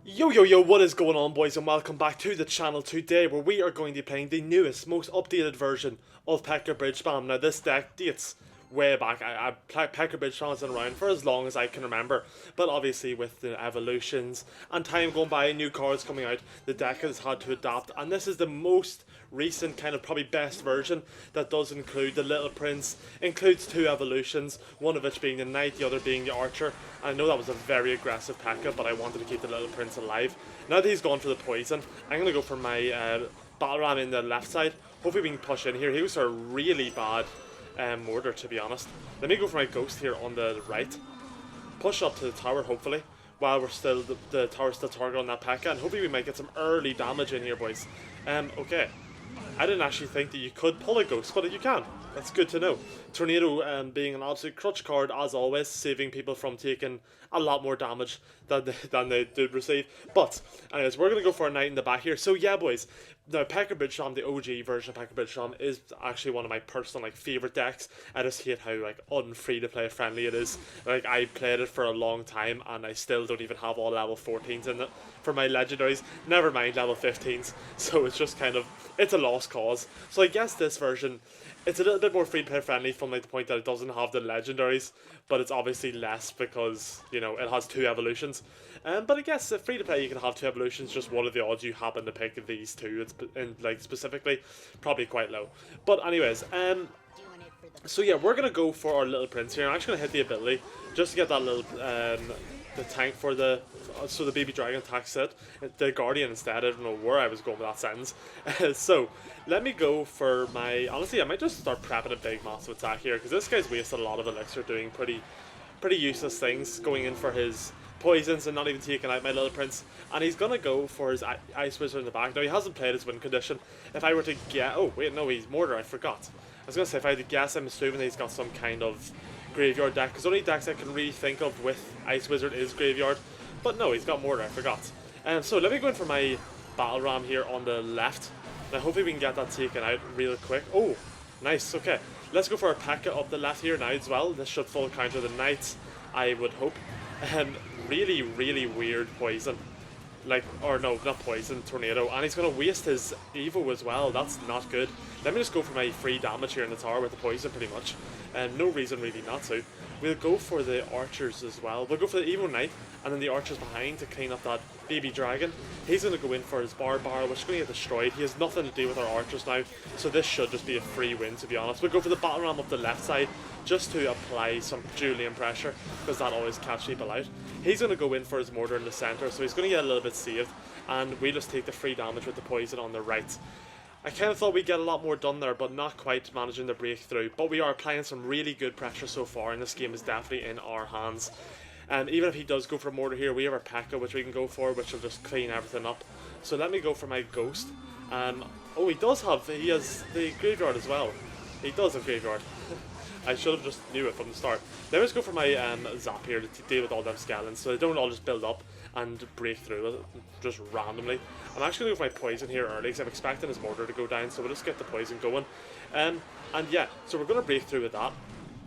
Yo, what is going on, boys, and welcome back to the channel today, where we are going to be playing the newest, most updated version of Pekka Bridge Spam. Now, this deck dates way back. Pekka Bridge Spam has been around for as long as I can remember, but obviously with the evolutions and time going by, new cards coming out, the deck has had to adapt, and this is the most recent, kind of probably best version that does include the Little Prince, includes two evolutions, one of which being the Knight, the other being the Archer. I know that was a very aggressive Pekka, but I wanted to keep the Little Prince alive. Now that he's gone for the poison, I'm going to go for my Battle Ram in the left side. Hopefully we can push in here. He was a really bad mortar, to be honest. Let me go for my Ghost here on the right. Push up to the tower, hopefully, while we're still, the tower's still targeted on that Pekka, and hopefully we might get some early damage in here, boys. Okay. I didn't actually think that you could pull a Ghost, but you can. That's good to know. Tornado being an absolute crutch card, as always, saving people from taking a lot more damage than they did receive. But, anyways, we're going to go for a Knight in the back here. So, yeah, boys, now Pekka Bridge Spam, the OG version of Pekka Bridge Spam, is actually one of my personal, favourite decks. I just hate how, un-free-to-play friendly it is. I played it for a long time, and I still don't even have all level 14s in it for my legendaries. Never mind level 15s. So, it's just kind of, it's a lost cause. So, I guess this version, it's a little bit more free-to-play friendly from the point that it doesn't have the legendaries, but it's obviously less because, you know, it has two evolutions. But I guess free-to-play you can have two evolutions, just what are the odds you happen to pick these two, specifically, probably quite low. But anyways, so yeah, we're going to go for our Little Prince here. I'm actually going to hit the ability, just to get that little, the tank for the, so the baby dragon attacks it, the guardian instead. I don't know where I was going with that sentence. So, let me go for my, honestly, I might just start prepping a big massive attack here, because this guy's wasted a lot of elixir doing pretty useless things, going in for his poisons and not even taking out my Little Prince. And he's going to go for his Ice Wizard in the back. Now, he hasn't played his win condition. If I were to get, oh wait, no, he's Mortar, I forgot. I was going to say, if I had to guess, I'm assuming that he's got some kind of graveyard deck, because the only decks I can really think of with Ice Wizard is graveyard. But no, he's got Mortar, I forgot. So let me go in for my Battle Ram here on the left. Now hopefully we can get that taken out real quick. Oh, nice, okay. Let's go for our Pekka up the left here now as well. This should full counter the Knights, I would hope. Really weird poison. Or no, not poison, tornado. And he's going to waste his Evo as well. That's not good. Let me just go for my free damage here in the tower with the poison, pretty much. No reason really not to. We'll go for the archers as well. We'll go for the Evo Knight, and then the archers behind to clean up that baby dragon. He's going to go in for his bar, which is going to get destroyed. He has nothing to do with our archers now, so this should just be a free win, to be honest. We'll go for the battle ram up the left side, just to apply some Julian pressure, because that always catches people out. He's going to go in for his mortar in the centre, so he's going to get a little bit saved, and we just take the free damage with the poison on the right. I kind of thought we'd get a lot more done there, but not quite managing the breakthrough. But we are applying some really good pressure so far, and this game is definitely in our hands. And even if he does go for mortar here, we have our Pekka, which we can go for, which will just clean everything up. So let me go for my Ghost. Oh, he has the graveyard as well. He does have graveyard. I should have just knew it from the start. Let me just go for my Zap here to deal with all them skeletons, so they don't all just build up and break through just randomly. I'm actually going to go for my poison here early, because I'm expecting his mortar to go down, so we'll just get the poison going. And yeah, so we're going to break through with that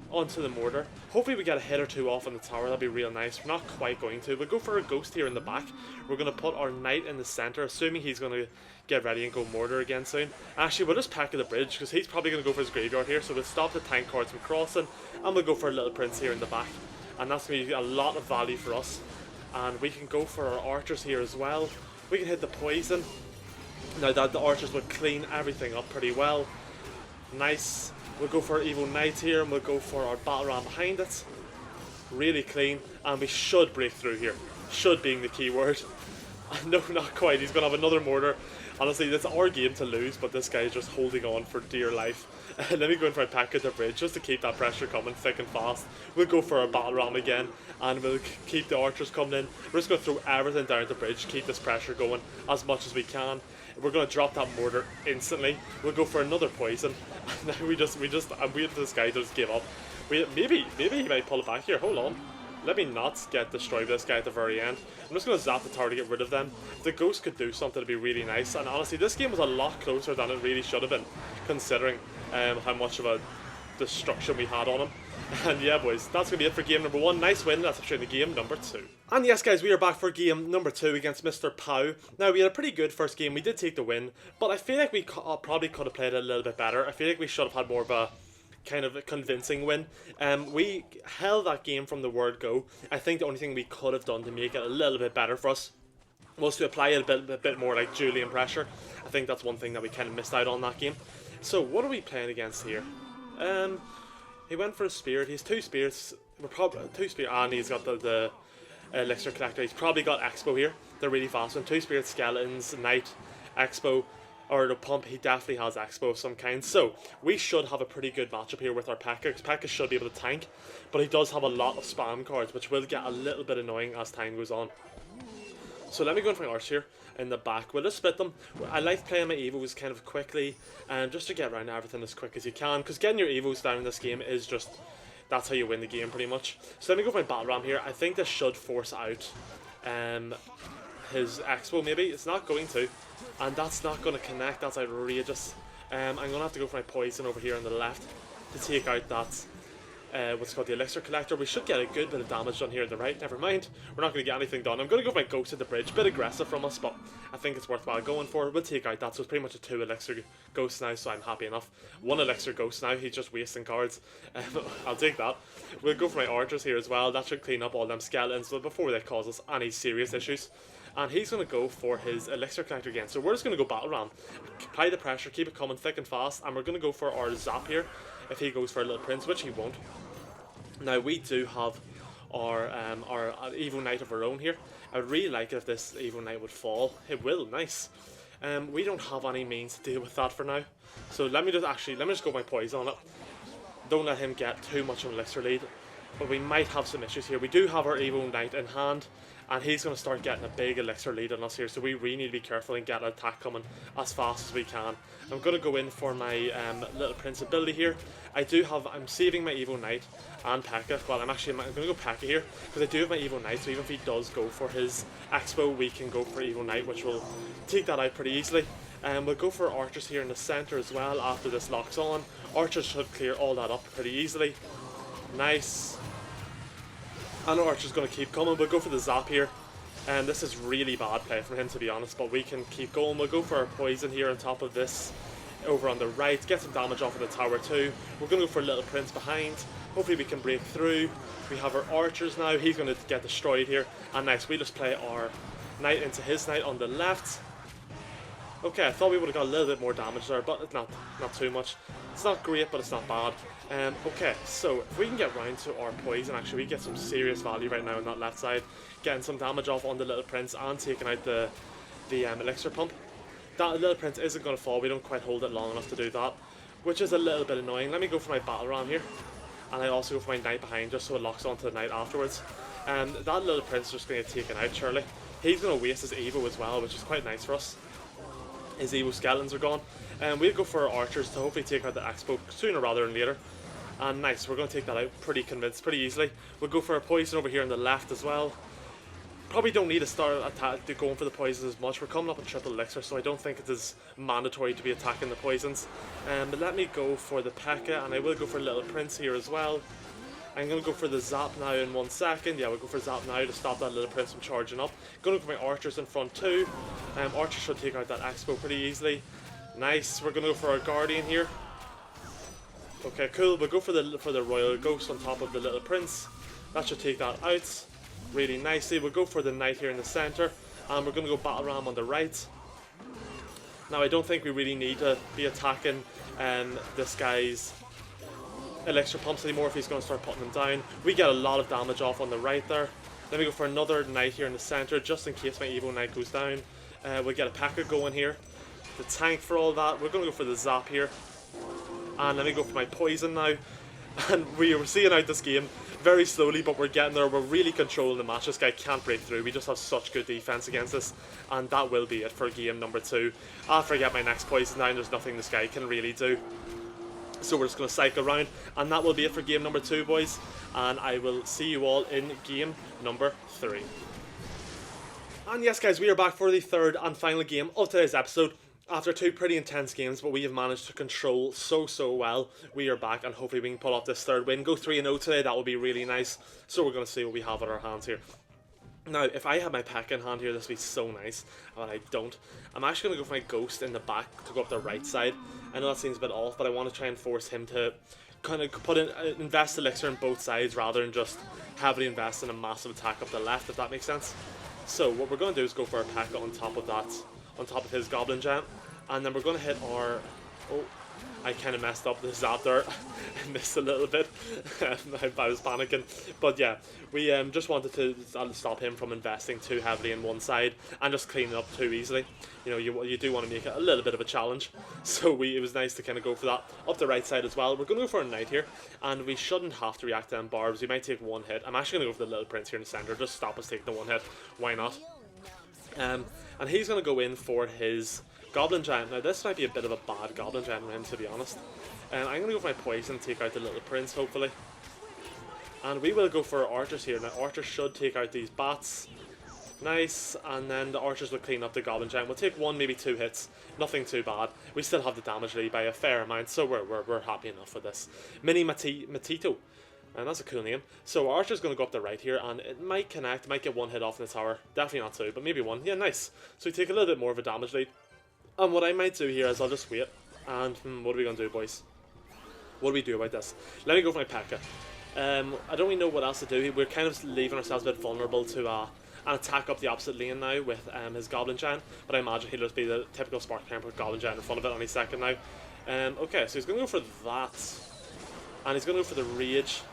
onto the mortar. Hopefully we get a hit or two off on the tower, that'd be real nice. We're not quite going to. We'll go for a Ghost here in the back. We're going to put our Knight in the centre, assuming he's going to get ready and go mortar again soon. Actually, we'll just Pekka the bridge, because he's probably going to go for his graveyard here, so we'll stop the tank cards from crossing, and we'll go for a Little Prince here in the back. And that's going to be a lot of value for us. And we can go for our archers here as well. We can hit the poison. Now that the archers will clean everything up pretty well. Nice. We'll go for our Evo Knight here, and we'll go for our Battle Ram behind it. Really clean, and we should break through here. Should being the key word. No, not quite. He's going to have another mortar. Honestly, it's our game to lose, but this guy is just holding on for dear life. Let me go in for a Pekka the bridge, just to keep that pressure coming thick and fast. We'll go for our Battle Ram again, and we'll keep the archers coming in. We're just going to throw everything down the bridge, keep this pressure going as much as we can. We're going to drop that mortar instantly. We'll go for another poison. And now I'm waiting for this guy to just give up. Maybe he might pull it back here. Hold on. Let me not get destroyed by this guy at the very end. I'm just going to zap the tower to get rid of them. If the Ghost could do something, it'd be really nice. And honestly, this game was a lot closer than it really should have been, considering how much of a destruction we had on him. And yeah, boys, that's going to be it for game number 1. Nice win. That's actually the game number 2. And yes, guys, we are back for game number 2 against Mr. Pow. Now, we had a pretty good first game. We did take the win, but I feel like we probably could have played it a little bit better. I feel like we should have had more of a kind of a convincing win. We held that game from the word go. I think the only thing we could have done to make it a little bit better for us was to apply a bit more like Julian pressure. I think that's one thing that we kind of missed out on that game. So, what are we playing against here? He went for a spirit. He's 2 spirits. We're probably 2 spirits, and he's got the elixir collector. He's probably got expo here. They're really fast. And 2 spirit skeletons, knight, expo, or the pump. He definitely has expo of some kind. So we should have a pretty good matchup here with our Pekka, because Pekka should be able to tank, but he does have a lot of spam cards, which will get a little bit annoying as time goes on. So let me go in for my arch here in the back. We'll just split them. I like playing my evos kind of quickly, and just to get around everything as quick as you can, because getting your evos down in this game is just, that's how you win the game pretty much. So let me go for my battle ram here. I think this should force out his expo maybe. It's not going to, and that's not going to connect. That's outrageous. I'm going to have to go for my poison over here on the left to take out that what's called the elixir collector. We should get a good bit of damage done here on the right. Never mind, we're not going to get anything done. I'm going to go for my ghost at the bridge. Bit aggressive from us, but I think it's worthwhile going for. We'll take out that. So it's pretty much a 2 elixir ghost now, so I'm happy enough. 1 elixir ghost now. He's just wasting cards. I'll take that. We'll go for my archers here as well. That should clean up all them skeletons before they cause us any serious issues. And he's going to go for his elixir collector again. So we're just going to go battle ram, apply the pressure, keep it coming thick and fast, and we're going to go for our zap here if he goes for a little prince, which he won't. Now we do have our Evo Knight of our own here. I would really like it if this Evo Knight would fall. It will, nice. We don't have any means to deal with that for now. So let me just go my poison on it. Don't let him get too much of an elixir lead, but we might have some issues here. We do have our Evo Knight in hand, and he's going to start getting a big elixir lead on us here, so we really need to be careful and get an attack coming as fast as we can. I'm going to go in for my little prince ability here. I'm saving my Evo Knight and Pekka. Well, I'm going to go Pekka here, because I do have my Evo Knight, so even if he does go for his expo, we can go for Evo Knight, which will take that out pretty easily. We'll go for archers here in the centre as well after this locks on. Archers should clear all that up pretty easily. Nice. And our archer's going to keep coming. We'll go for the zap here. And this is really bad play from him, to be honest, but we can keep going. We'll go for our poison here on top of this over on the right. Get some damage off of the tower too. We're going to go for a little prince behind. Hopefully we can break through. We have our archers now. He's going to get destroyed here. And nice, we just play our knight into his knight on the left. Okay, I thought we would have got a little bit more damage there, but it's not too much. It's not great, but it's not bad. Okay, so if we can get round to our poison, actually, we get some serious value right now on that left side. Getting some damage off on the little prince and taking out the elixir pump. That little prince isn't going to fall. We don't quite hold it long enough to do that, which is a little bit annoying. Let me go for my battle ram here. And I also go for my knight behind, just so it locks onto the knight afterwards. That little prince is just going to get taken out, surely. He's going to waste his Evo as well, which is quite nice for us. His Evo skeletons are gone. We'll go for our archers to hopefully take out the expo sooner rather than later. And nice, we're going to take that out pretty easily. We'll go for our poison over here on the left as well. Probably don't need to start going for the poisons as much. We're coming up with triple elixir, so I don't think it is mandatory to be attacking the poisons. But let me go for the Pekka, and I will go for Little Prince here as well. I'm going to go for the Zap now in 1 second. Yeah, we'll go for Zap now to stop that Little Prince from charging up. Going to go for my archers in front too. Archers should take out that expo pretty easily. Nice, we're going to go for our Guardian here. Okay, cool. We'll go for the Royal Ghost on top of the Little Prince. That should take that out really nicely. We'll go for the Knight here in the centre, and we're going to go Battle Ram on the right. Now, I don't think we really need to be attacking this guy's elixir pumps anymore if he's going to start putting them down. We get a lot of damage off on the right there. Then we go for another Knight here in the centre, just in case my Evo Knight goes down. We'll get a Pekka going here. The tank for all that. We're going to go for the Zap here. And let me go for my Poison now. And we were seeing out this game very slowly, but we're getting there. We're really controlling the match. This guy can't break through. We just have such good defense against us, and that will be it for game number 2. After I get my next Poison down, there's nothing this guy can really do. So we're just going to cycle around, and that will be it for game number 2, boys. And I will see you all in game number 3. And yes, guys, we are back for the third and final game of today's episode. After two pretty intense games, but we have managed to control so well, we are back, and hopefully we can pull off this third win. Go 3-0 today, that would be really nice. So we're going to see what we have in our hands here. Now, if I had my Pekka in hand here, this would be so nice, but I don't. I'm actually going to go for my Ghost in the back to go up the right side. I know that seems a bit off, but I want to try and force him to kind of invest Elixir in both sides rather than just heavily invest in a massive attack up the left, if that makes sense. So what we're going to do is go for a Pekka on top of that, on top of his Goblin Giant, and then we're going to hit our... Oh, I kind of messed up the zap there. I missed a little bit. I was panicking. But yeah, we just wanted to stop him from investing too heavily in one side and just clean it up too easily. You know, you do want to make it a little bit of a challenge. So it was nice to kind of go for that. Up the right side as well. We're going to go for a Knight here. And we shouldn't have to react to them barbs. We might take one hit. I'm actually going to go for the Little Prince here in the center. Just stop us taking the one hit. Why not? And he's going to go in for his Goblin Giant. Now this might be a bit of a bad Goblin Giant for him, to be honest. I'm going to go for my Poison and take out the Little Prince, hopefully. And we will go for Archers here. Now Archers should take out these Bats. Nice. And then the Archers will clean up the Goblin Giant. We'll take one, maybe two hits. Nothing too bad. We still have the damage lead by a fair amount, so we're happy enough with this. Mini Matito. And that's a cool name. So Archer's going to go up the right here, and it might connect, might get one hit off in the tower. Definitely not two, but maybe one. Yeah, nice. So we take a little bit more of a damage lead. And what I might do here is I'll just wait. And what are we going to do, boys? What do we do about this? Let me go for my Pekka. I don't really know what else to do. We're kind of leaving ourselves a bit vulnerable to an attack up the opposite lane now with his Goblin Giant. But I imagine he'll just be the typical Spark Camper Goblin Giant in front of it any second now. Okay, so he's going to go for that. And he's going to go for the Rage.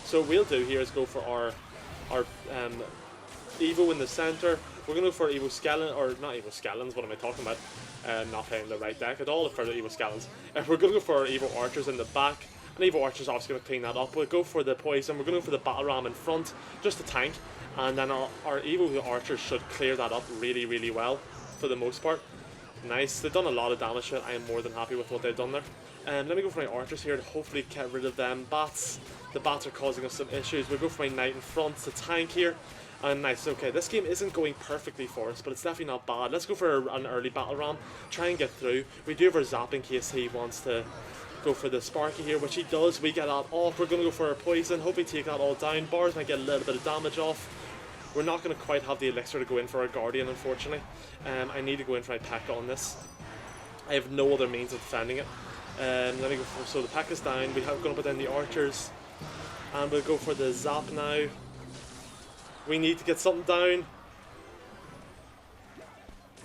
So what we'll do here is go for our Evo in the center. We're going to go for Evo Skeleton, or not Evo Skeletons, what am I talking about? Not playing the right deck at all for the Evo Skeletons. We're going to go for our Evo Archers in the back. And Evo Archers obviously going to clean that up. We'll go for the Poison, we're going to go for the Battle Ram in front, just a tank. And then our Evo Archers should clear that up really well, for the most part. Nice, they've done a lot of damage to it. I am more than happy with what they've done there. Let me go for my Archers here to hopefully get rid of them Bats. The Bats are causing us some issues. We'll go for my Knight in front, the tank here. And nice, okay, this game isn't going perfectly for us, but it's definitely not bad. Let's go for an early Battle Ram, try and get through. We do have our Zap in case he wants to go for the Sparky here, which he does. We get that off. We're going to go for our Poison, hopefully take that all down. Bars might get a little bit of damage off. We're not going to quite have the Elixir to go in for our Guardian, unfortunately. I need to go in for my Pekka on this. I have no other means of defending it. Let me go for, so the Pekka's down. We have going to put down the Archers. And we'll go for the Zap now. We need to get something down.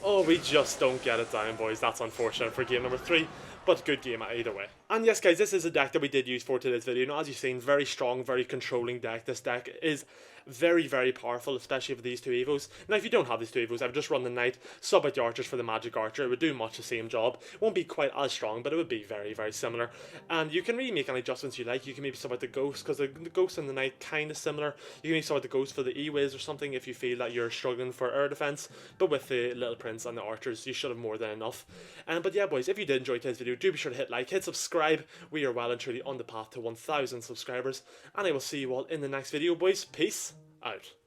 Oh, we just don't get it down, boys. That's unfortunate for game number 3. But good game either way. And yes, guys, this is a deck that we did use for today's video. Now, as you've seen, very strong, very controlling deck. This deck is very powerful, especially for these two Evos. Now, if you don't have these two Evos, I would just run the Knight, sub out the Archers for the Magic Archer. It would do much the same job. It won't be quite as strong, but it would be very similar. And you can really make any adjustments you like. You can maybe sub out the Ghost, because the Ghost and the Knight kind of similar. You can maybe sub out the Ghost for the E-Wiz or something if you feel that you're struggling for air defense. But with the Little Prince and the Archers, you should have more than enough. But yeah, boys, if you did enjoy today's video, do be sure to hit like, hit subscribe. We are well and truly on the path to 1,000 subscribers. And I will see you all in the next video, boys. Peace out.